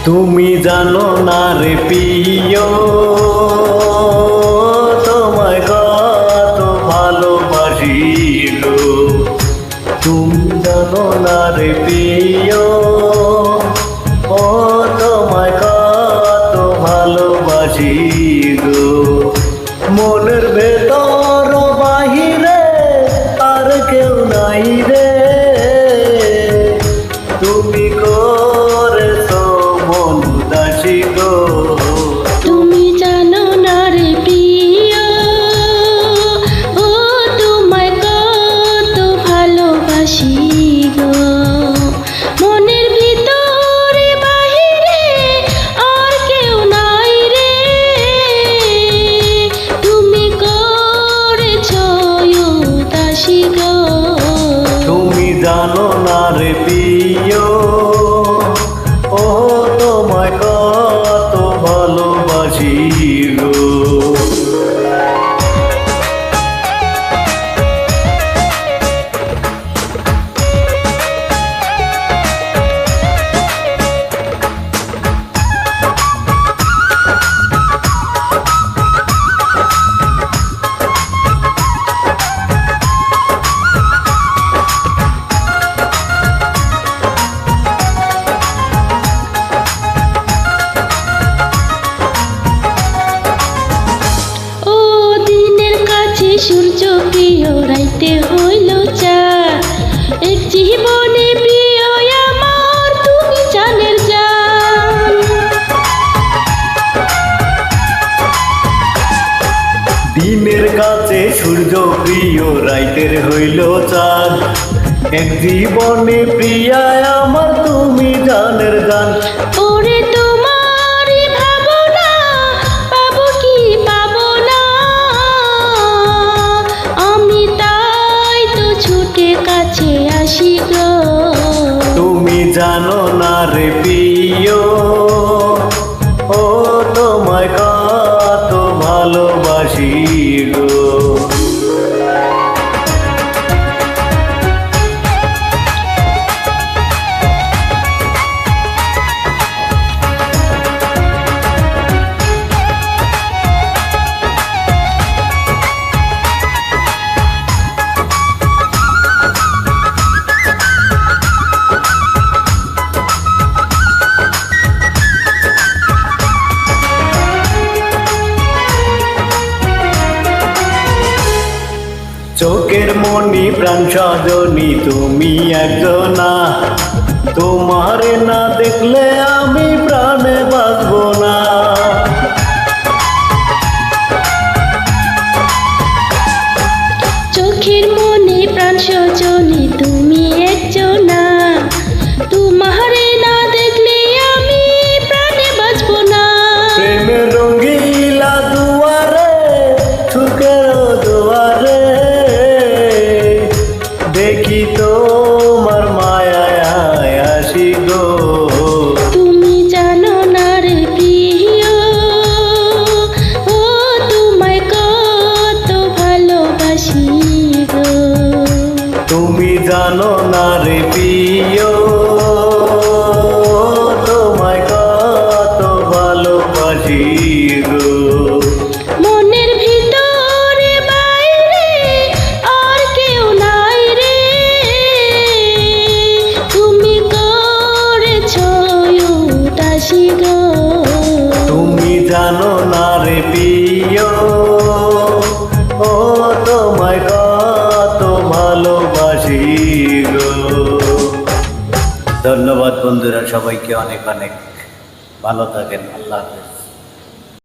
তুমি জানো না রে প্রিয়, তোমায় কত ভালোবাসি গো। তুমি জানো না রে প্রিয়, ও তোমায় কত ভালোবাসি গো। মনের ভেতর বাহিরে আর কেউ নাই রে, তুমি করেছো মন উদাসী গো। তুমি জানো না রে প্রিয়, ও তোমায় কত ভালোবাসি গো। মনের ভিতরে বাহিরে আর কেউ নাই রে, তুমি করেছো উদাসী গো। তুমি জানো না রে প্রিয়, ও তোমায় কত ভালোবাসি গো। সূর্য প্রিয় রাইতে হইল চাঁদ, এক জীবনে প্রিয় আমার তুমি জানের জান। দিনের কাছে সূর্য প্রিয় রাইতের হইল চাঁদ, এক জীবনে প্রিয়া আমার তুমি জানের গান। ওরে তোমারই ভাবনা পাবো কি পাবো না, আমি তাই তো ছুটে কাছে আসি গো। তুমি জানো না রে প্রিয়, ও তোমায় কত ভালোবাসি গো। চোখের মনি প্রাণ সজনী তুমি একজনা, তোমার না দেখলে আমি প্রাণে বাঁচব না। চোখের মনে প্রাণ সজনী তুমি একজনা, তোমার না দেখলে আমি প্রাণে বাঁচব না। প্রেমের রঙ্গিলা দুয়ারে, সুখের দুয়ারে, দেখি তোমার মায়ায় আসি গো। তুমি জানো না রে প্রিয়, ও তোমায় কত ভালোবাসি গো। তুমি জানো না রে প্রিয়, তোমায় কত ভালোবাসি গো। মনের ভিতরে বাইরে আর কেউ নাই রে, তুমি করেছো উদাসী গো। তুমি জানো না রে প্রিয়, ও তোমায় কত ভালোবাসি গো। ধন্যবাদ বন্ধুরা, সবাইকে অনেক অনেক ভালো থাকেন। আল্লাহ হাফেজ।